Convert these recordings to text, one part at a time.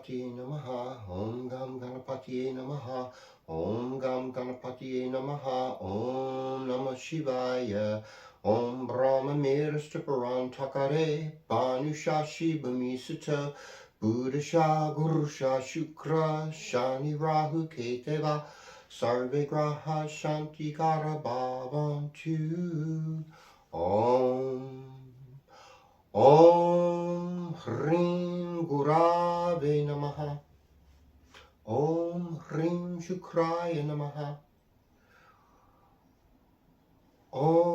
Ganapatiye Namaha, Om Gam Ganapatiye Namaha, Om Gam Ganapatiye Namaha, Om Namah Shivaya, Om Brahma Mirasthaparan Takare, Banushashi Bhamisita, Buddhasha Gurusha Shukra, Shani Rahu Keteva, Sarve Graha Shantikara Bhavantu, Om Hrim Gurave Namaha, Om Hrim Shukraya Namaha, Om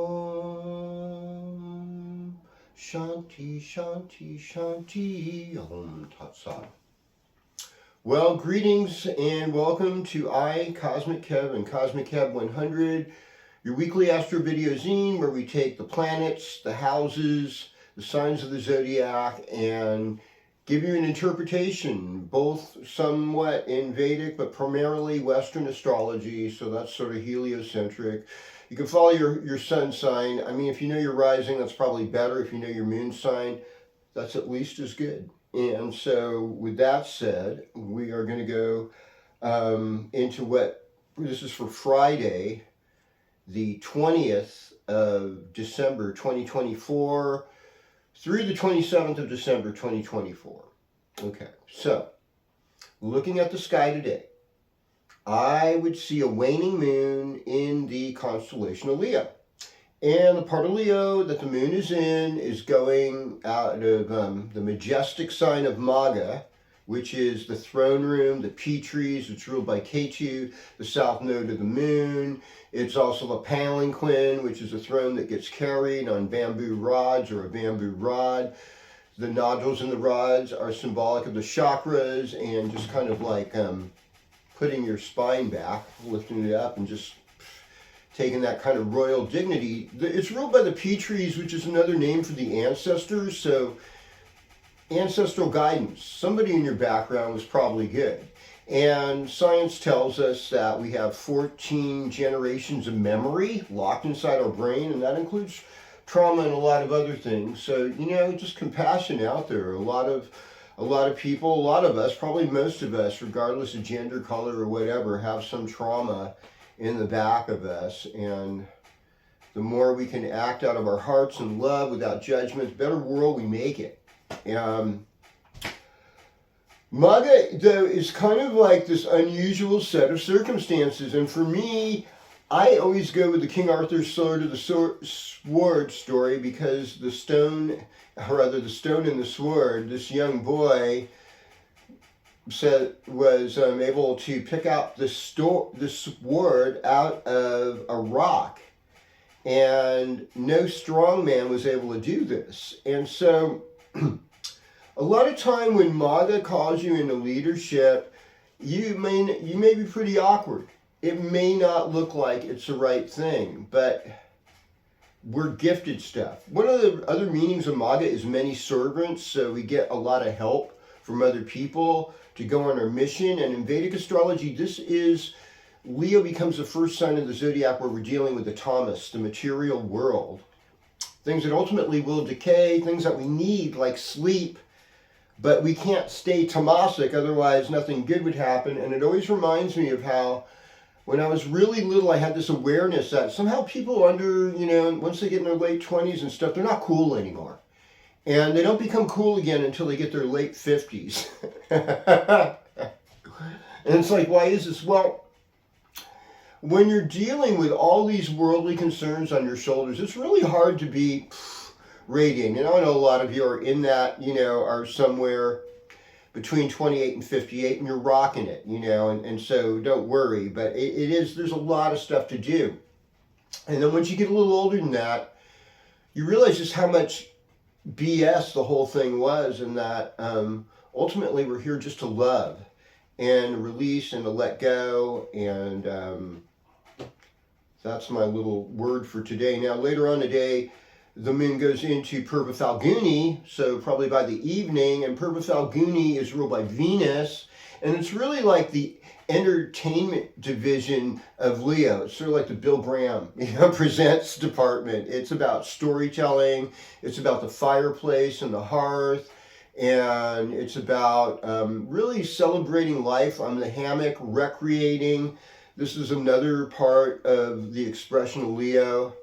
Shanti Shanti Shanti, Om Tat Sat. Well, greetings and welcome to I, Cosmic Kev, and Cosmic Kev 100, your weekly astro video zine where we take the planets, the houses, the signs of the zodiac, and give you an interpretation, both somewhat in Vedic but primarily Western astrology, so that's sort of heliocentric. You can follow your sun sign. I mean, if you know your rising, that's probably better. If you know your moon sign, that's at least as good. And so with that said, we are going to go into what, this is for Friday, the 20th of December 2024 through the 27th of December 2024. Okay, so looking at the sky today, I would see a waning moon in the constellation of Leo. And the part of Leo that the moon is in is going out of the majestic sign of Maga, which is the throne room, the Petries, it's ruled by Ketu, the south node of the moon. It's also the palanquin, which is a throne that gets carried on bamboo rods or a bamboo rod. The nodules in the rods are symbolic of the chakras and just kind of like putting your spine back, lifting it up and just taking that kind of royal dignity. It's ruled by the Petries, which is another name for the ancestors. So ancestral guidance, somebody in your background was probably good. And science tells us that we have 14 generations of memory locked inside our brain, and that includes trauma and a lot of other things. So, you know, just compassion out there. A lot of people, a lot of us, probably most of us, regardless of gender, color, or whatever, have some trauma in the back of us. And the more we can act out of our hearts and love without judgment, the better world we make it. Maga, though, is kind of like this unusual set of circumstances. And for me, I always go with the King Arthur's Sword of the Sword story, because the stone and the sword, this young boy was able to pick out the sword out of a rock. And no strong man was able to do this. And so a lot of time when Maga calls you into leadership, you may be pretty awkward. It may not look like it's the right thing, but we're gifted stuff. One of the other meanings of Maga is many servants, so we get a lot of help from other people to go on our mission. And in Vedic astrology, Leo becomes the first sign of the zodiac where we're dealing with the tamas, the material world. Things that ultimately will decay, things that we need like sleep, but we can't stay tamasic, otherwise nothing good would happen. And it always reminds me of how when I was really little, I had this awareness that somehow people under, once they get in their late 20s and stuff, they're not cool anymore. And they don't become cool again until they get their late 50s. And it's like, why is this? Well, when you're dealing with all these worldly concerns on your shoulders, it's really hard to be radiant. And I know a lot of you are in that, are somewhere between 28 and 58, and you're rocking it, and so don't worry. But there's a lot of stuff to do. And then once you get a little older than that, you realize just how much BS the whole thing was, and that ultimately we're here just to love and release and to let go. And that's my little word for today. Now, later on today, the moon goes into Purva Falguni, so probably by the evening, and Purva Falguni is ruled by Venus, and it's really like the entertainment division of Leo. It's sort of like the Bill Graham, presents department. It's about storytelling, it's about the fireplace and the hearth, And it's about really celebrating life. I'm the hammock, recreating. This is another part of the expression of Leo.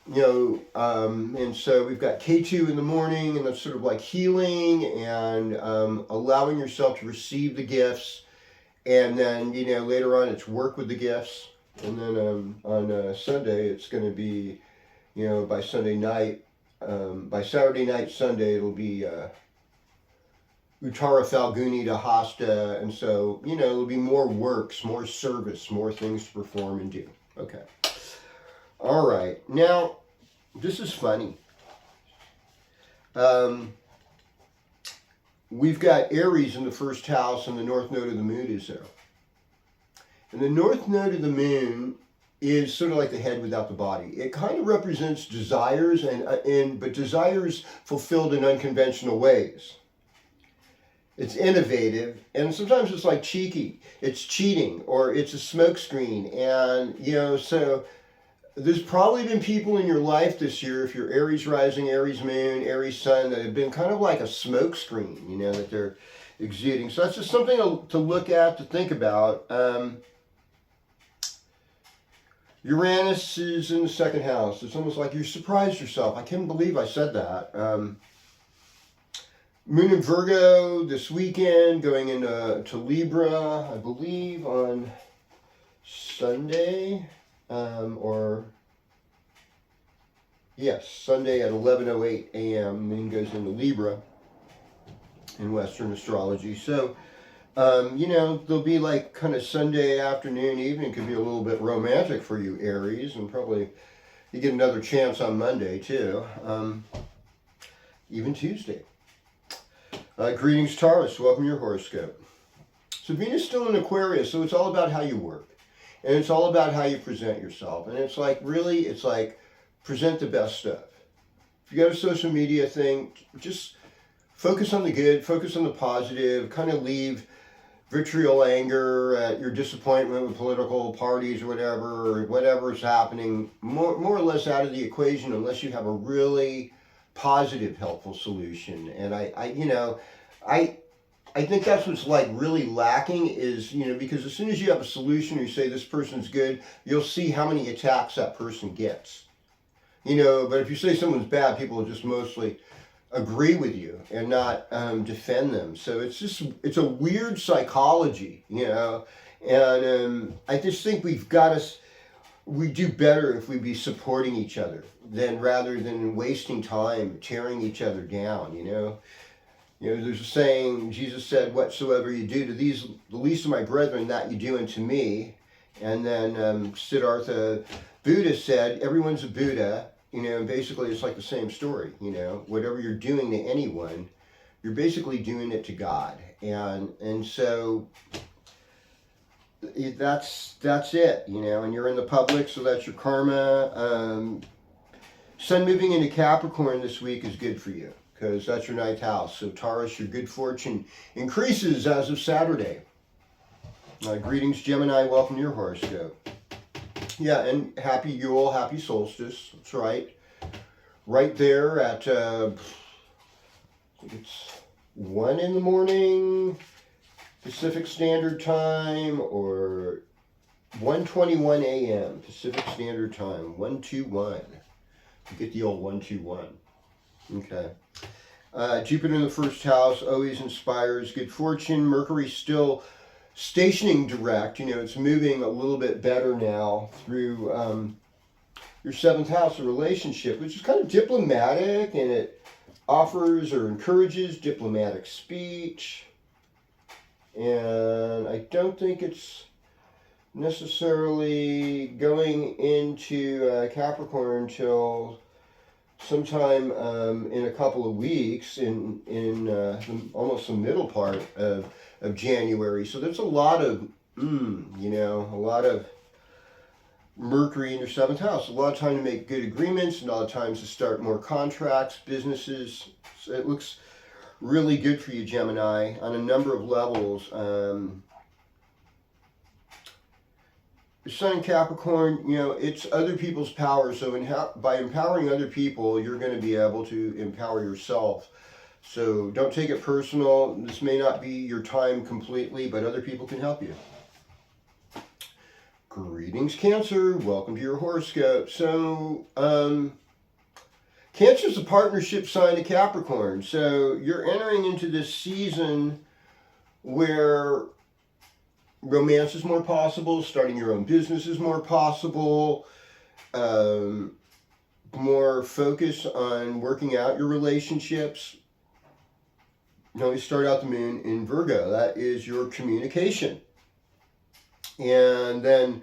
And so we've got K2 in the morning, and that's sort of like healing and allowing yourself to receive the gifts. And then, later on it's work with the gifts. And then on Sunday, it's going to be, by Sunday night, by Saturday night, Sunday, it'll be Uttara Falguni to Hasta. And so, it'll be more works, more service, more things to perform and do. Okay. All right. Now, this is funny. We've got Aries in the first house, and the north node of the moon is there. And the north node of the moon is sort of like the head without the body. It kind of represents desires, but desires fulfilled in unconventional ways. It's innovative, and sometimes it's like cheeky. It's cheating, or it's a smokescreen. And, so there's probably been people in your life this year, if you're Aries rising, Aries moon, Aries sun, that have been kind of like a smokescreen, that they're exuding. So that's just something to look at, to think about. Uranus is in the second house. It's almost like you surprised yourself. I can't believe I said that. Moon in Virgo this weekend, going into Libra, I believe on Sunday, Sunday at 11:08 a.m. Moon goes into Libra in Western astrology. So, there'll be like kind of Sunday afternoon, evening, could be a little bit romantic for you, Aries, and probably you get another chance on Monday too, even Tuesday. Greetings, Taurus. Welcome to your horoscope. So Venus is still in Aquarius, so it's all about how you work. And it's all about how you present yourself. And it's like, present the best stuff. If you got a social media thing, just focus on the good, focus on the positive, kind of leave vitriol, anger at your disappointment with political parties or whatever is happening, more or less out of the equation, unless you have a really positive, helpful solution. And I think that's what's like really lacking is, because as soon as you have a solution or you say this person's good, you'll see how many attacks that person gets. But if you say someone's bad, people will just mostly agree with you and not defend them. So it's a weird psychology, and I just think we do better if we be supporting each other rather than wasting time tearing each other down, there's a saying, Jesus said, whatsoever you do to the least of my brethren, that you do unto me. And then Siddhartha Buddha said, everyone's a Buddha, and basically it's like the same story, whatever you're doing to anyone, you're basically doing it to God. And so that's it, and you're in the public, so that's your karma. Sun moving into Capricorn this week is good for you, because that's your ninth house. So Taurus, your good fortune increases as of Saturday. Greetings, Gemini. Welcome to your horoscope. Yeah, and happy Yule, happy solstice. That's right. Right there at, I think it's 1 in the morning, Pacific Standard Time, or 1:21 a.m. Pacific Standard Time. 121. You get the old 121. Okay. Jupiter in the first house always inspires good fortune. Mercury still stationing direct. It's moving a little bit better now through your seventh house, a relationship, which is kind of diplomatic, and it offers or encourages diplomatic speech. And I don't think it's necessarily going into Capricorn until sometime in a couple of weeks, in almost the middle part of January. So there's a lot of a lot of Mercury in your seventh house. A lot of time to make good agreements, and a lot of times to start more contracts, businesses. So it looks really good for you, Gemini, on a number of levels. Sun in Capricorn, it's other people's power. So by empowering other people, you're going to be able to empower yourself. So don't take it personal. This may not be your time completely, but other people can help you. Greetings, Cancer. Welcome to your horoscope. So, Cancer is a partnership sign to Capricorn. So you're entering into this season where romance is more possible, starting your own business is more possible, more focus on working out your relationships. Now we start out the moon in Virgo. That is your communication. And then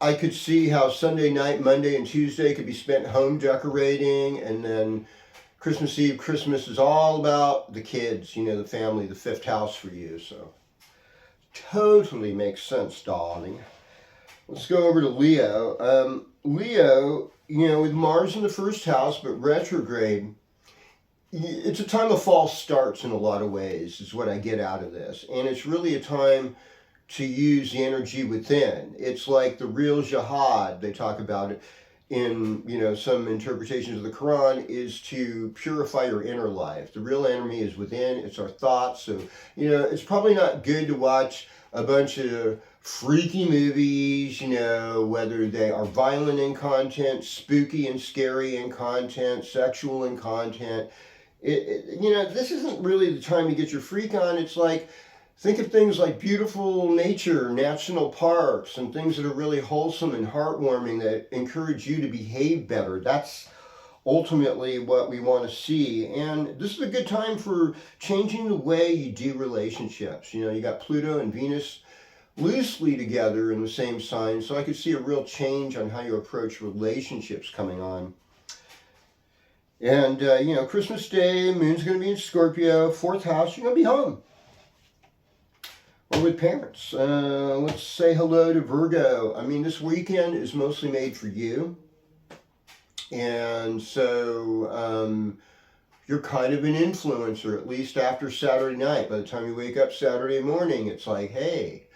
I could see how Sunday night, Monday, and Tuesday could be spent home decorating, and then Christmas Eve, Christmas is all about the kids, the family, the fifth house for you. So totally makes sense, darling. Let's go over to Leo. Leo, with Mars in the first house, but retrograde, it's a time of false starts in a lot of ways, is what I get out of this. And it's really a time to use the energy within. It's like the real jihad, they talk about it in some interpretations of the Quran, is to purify your inner life. The real enemy is within. It's our thoughts. So it's probably not good to watch a bunch of freaky movies, whether they are violent in content, spooky and scary in content, sexual in content. This isn't really the time to get your freak on. It's like, think of things like beautiful nature, national parks, and things that are really wholesome and heartwarming that encourage you to behave better. That's ultimately what we want to see. And this is a good time for changing the way you do relationships. You got Pluto and Venus loosely together in the same sign, so I could see a real change on how you approach relationships coming on. And, Christmas Day, moon's going to be in Scorpio, fourth house, you're going to be home. Or with parents. Let's say hello to Virgo. This weekend is mostly made for you. And so you're kind of an influencer, at least after Saturday night. By the time you wake up Saturday morning, it's like, hey,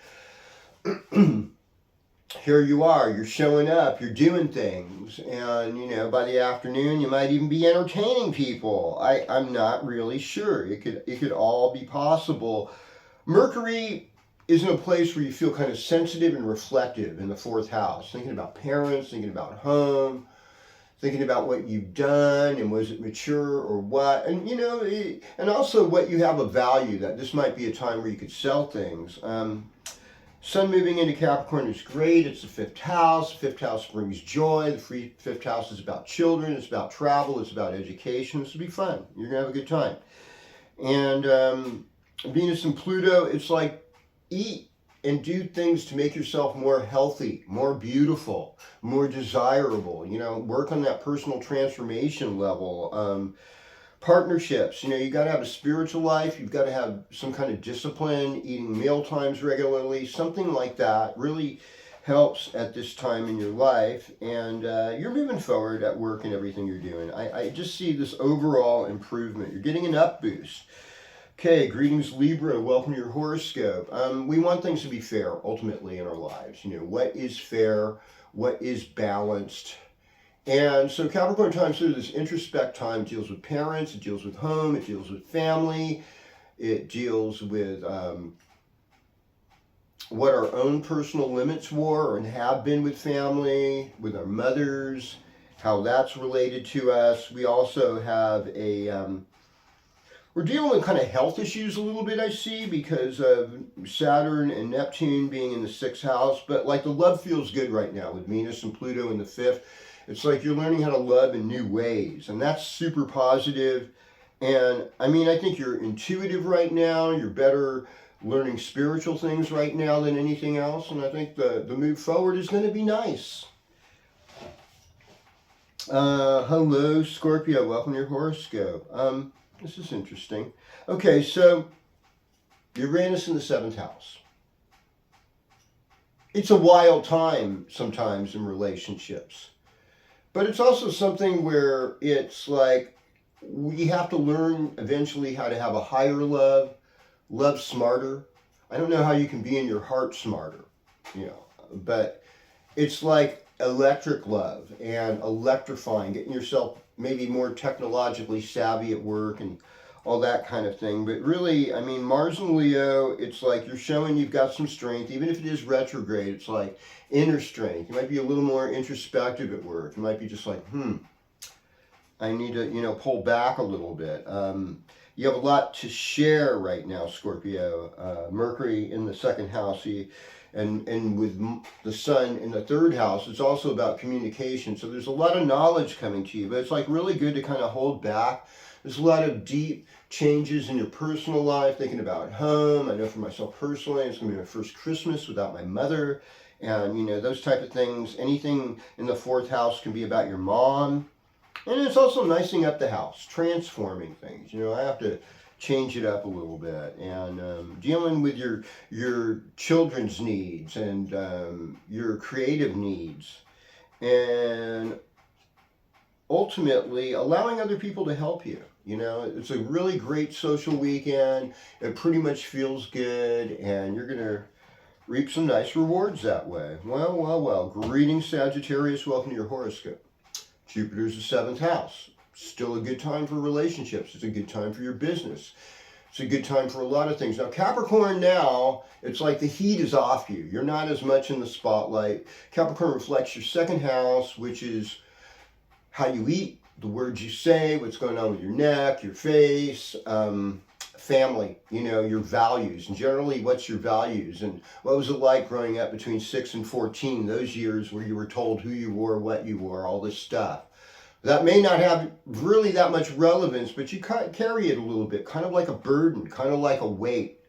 here you are, you're showing up, you're doing things. And, by the afternoon, you might even be entertaining people. I'm not really sure. It could all be possible. Mercury is in a place where you feel kind of sensitive and reflective in the fourth house, thinking about parents, thinking about home, thinking about what you've done and was it mature or what, and and also what you have of value, that this might be a time where you could sell things. Sun moving into Capricorn is great. It's the fifth house. Fifth house brings joy. The fifth house is about children. It's about travel. It's about education. This will be fun. You're going to have a good time. And Venus and Pluto, it's like eat and do things to make yourself more healthy, more beautiful, more desirable. Work on that personal transformation level. Partnerships, you got to have a spiritual life. You've got to have some kind of discipline, eating meal times regularly, something like that really helps at this time in your life. And you're moving forward at work and everything you're doing. I just see this overall improvement. You're getting an up boost. Okay, greetings Libra, welcome to your horoscope. We want things to be fair ultimately in our lives. What is fair, what is balanced. And so Capricorn time, so this introspect time, deals with parents, it deals with home, it deals with family, it deals with what our own personal limits were and have been with family, with our mothers, how that's related to us. We also have we're dealing with kind of health issues a little bit, I see, because of Saturn and Neptune being in the sixth house. But like the love feels good right now with Venus and Pluto in the fifth. It's like you're learning how to love in new ways. And that's super positive. And I think you're intuitive right now. You're better learning spiritual things right now than anything else. And I think the move forward is going to be nice. Hello, Scorpio. Welcome to your horoscope. This is interesting. Okay, so Uranus in the seventh house. It's a wild time sometimes in relationships. But it's also something where it's like we have to learn eventually how to have a higher love smarter. I don't know how you can be in your heart smarter, but it's like electric love and electrifying, getting yourself maybe more technologically savvy at work and all that kind of thing. But really, I mean, Mars and Leo, it's like you're showing you've got some strength, even if it is retrograde. It's like inner strength. You might be a little more introspective at work. You might be just like, I need to, pull back a little bit. You have a lot to share right now, Scorpio. Mercury in the second house, and with the sun in the third house, it's also about communication. So there's a lot of knowledge coming to you, but it's like really good to kind of hold back. There's a lot of deep changes in your personal life, thinking about home. I know for myself personally, it's going to be my first Christmas without my mother. And, those type of things. Anything in the fourth house can be about your mom. And it's also nicing up the house, transforming things. I have to change it up a little bit, and dealing with your children's needs and your creative needs, and ultimately allowing other people to help you. It's a really great social weekend. It pretty much feels good, and you're gonna reap some nice rewards that way. Well. Greetings, Sagittarius. Welcome to your horoscope. Jupiter's the seventh house. Still a good time for relationships. It's a good time for your business. It's a good time for a lot of things. Now, Capricorn now, it's like the heat is off you. You're not as much in the spotlight. Capricorn reflects your second house, which is how you eat, the words you say, what's going on with your neck, your face, family, your values. And generally, what's your values? And what was it like growing up between 6 and 14, those years where you were told who you were, what you were, all this stuff? That may not have really that much relevance, but you carry it a little bit, kind of like a burden, kind of like a weight.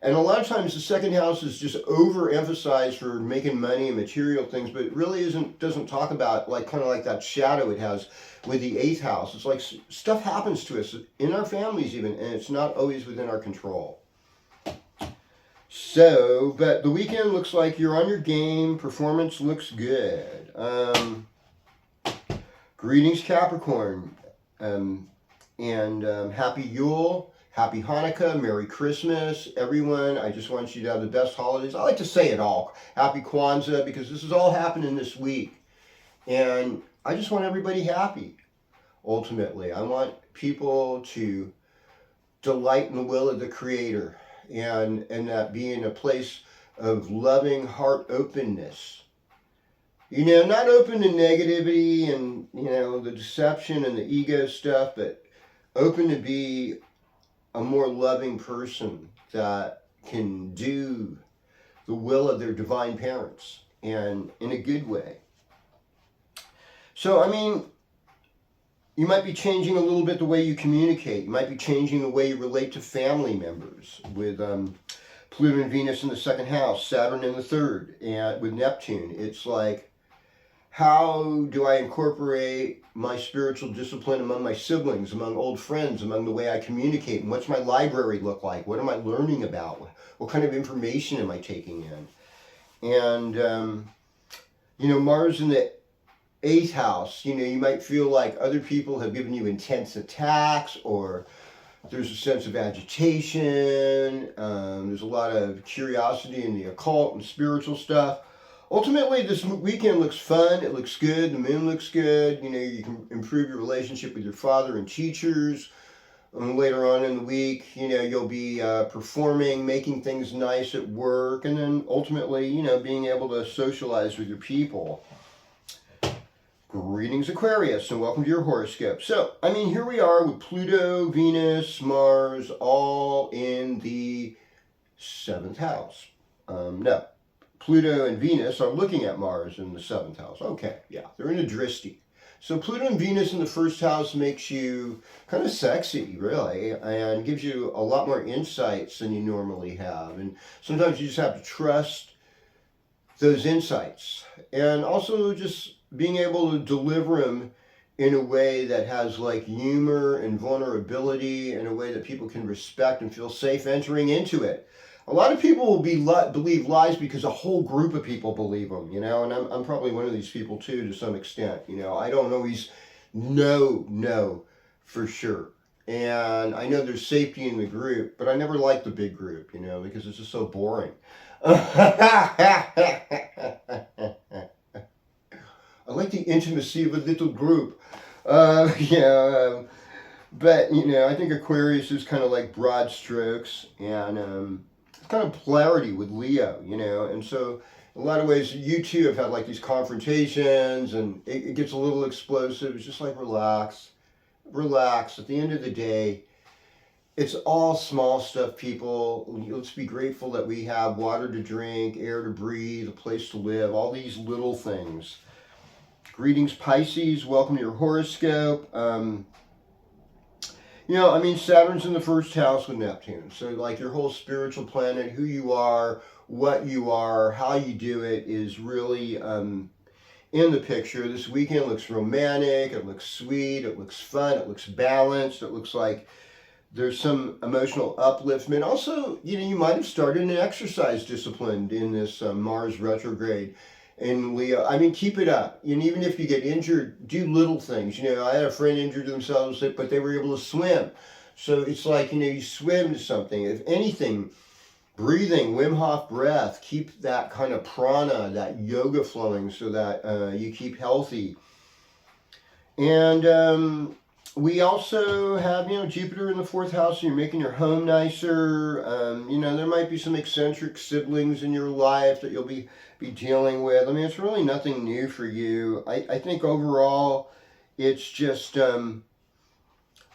And a lot of times the second house is just overemphasized for making money and material things, but it really doesn't talk about kind of like that shadow it has with the eighth house. It's like stuff happens to us in our families even, and it's not always within our control. So, but the weekend looks like you're on your game. Performance looks good. Greetings, Capricorn, and happy Yule, happy Hanukkah, Merry Christmas, everyone. I just want you to have the best holidays. I like to say it all. Happy Kwanza, because this is all happening this week. And I just want everybody happy, ultimately. I want people to delight in the will of the Creator, and that being a place of loving heart openness. Not open to negativity and, the deception and the ego stuff, but open to be a more loving person that can do the will of their divine parents, and in a good way. So, you might be changing a little bit the way you communicate. You might be changing the way you relate to family members with Pluto and Venus in the second house, Saturn in the third, and with Neptune. It's like, how do I incorporate my spiritual discipline among my siblings, among old friends, among the way I communicate? And what's my library look like? What am I learning about? What kind of information am I taking in? And, Mars in the eighth house, you might feel like other people have given you intense attacks, or there's a sense of agitation. There's a lot of curiosity in the occult and spiritual stuff. Ultimately, this weekend looks fun. It looks good. The moon looks good. You can improve your relationship with your father and teachers. Later on in the week, you'll be performing, making things nice at work, and then ultimately, being able to socialize with your people. Greetings, Aquarius, and welcome to your horoscope. So, here we are with Pluto, Venus, Mars, all in the seventh house. No. Pluto and Venus are looking at Mars in the seventh house. Okay, yeah, they're in a drishti. So Pluto and Venus in the first house makes you kind of sexy, really, and gives you a lot more insights than you normally have. And sometimes you just have to trust those insights. And also just being able to deliver them in a way that has humor and vulnerability, in a way that people can respect and feel safe entering into it. A lot of people will believe lies because a whole group of people believe them, and I'm probably one of these people too, to some extent. I don't always know for sure. And I know there's safety in the group, but I never liked the big group, because it's just so boring. I like the intimacy of a little group. But, I think Aquarius is kind of like broad strokes, and it's kind of polarity with Leo, and so in a lot of ways, you too have had like these confrontations, and it gets a little explosive. It's just like relax, relax. At the end of the day, it's all small stuff, people. Let's be grateful that we have water to drink, air to breathe, a place to live, all these little things. Greetings, Pisces. Welcome to your horoscope. Saturn's in the first house with Neptune. So, like, your whole spiritual planet, who you are, what you are, how you do it is really in the picture. This weekend looks romantic, it looks sweet, it looks fun, it looks balanced, it looks like there's some emotional upliftment. Also, you might have started an exercise discipline in this Mars retrograde in Leo. Keep it up. And even if you get injured, do little things. I had a friend injured themselves, but they were able to swim. So it's like, you swim to something. If anything, breathing, Wim Hof breath, keep that kind of prana, that yoga flowing so that you keep healthy. And we also have, Jupiter in the fourth house, so you're making your home nicer. There might be some eccentric siblings in your life that you'll be dealing with. It's really nothing new for you. I think overall, it's just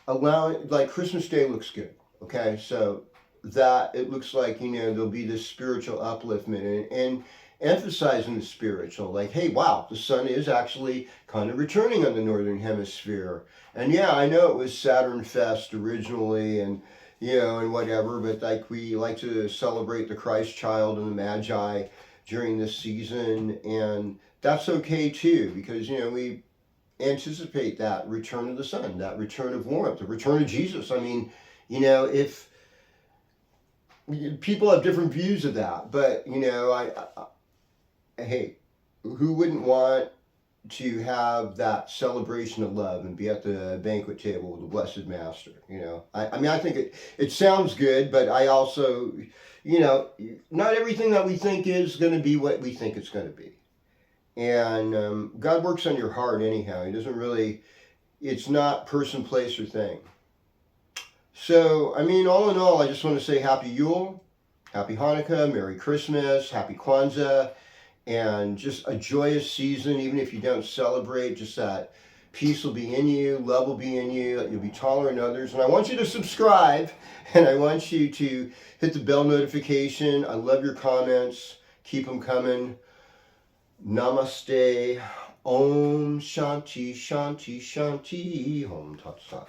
allowing, like Christmas Day looks good, okay? So that, it looks like, there'll be this spiritual upliftment and emphasizing the spiritual, like, hey, wow, the sun is actually kind of returning on the northern hemisphere. And yeah, I know it was Saturn Fest originally, and and whatever, but like, we like to celebrate the Christ child and the Magi during this season, and that's okay too, because we anticipate that return of the sun, that return of warmth, the return of Jesus. If people have different views of that, but hey, who wouldn't want to have that celebration of love and be at the banquet table with the Blessed Master? I think it sounds good, but I also, not everything that we think is going to be what we think it's going to be. And God works on your heart anyhow. He doesn't really, it's not person, place, or thing. So, all in all, I just want to say Happy Yule, Happy Hanukkah, Merry Christmas, Happy Kwanza, and just a joyous season. Even if you don't celebrate, just that peace will be in you, love will be in you, that you'll be tolerant of others. And I want you to subscribe, and I want you to hit the bell notification. I love your comments. Keep them coming. Namaste. Om Shanti Shanti Shanti. Om Tat Sat.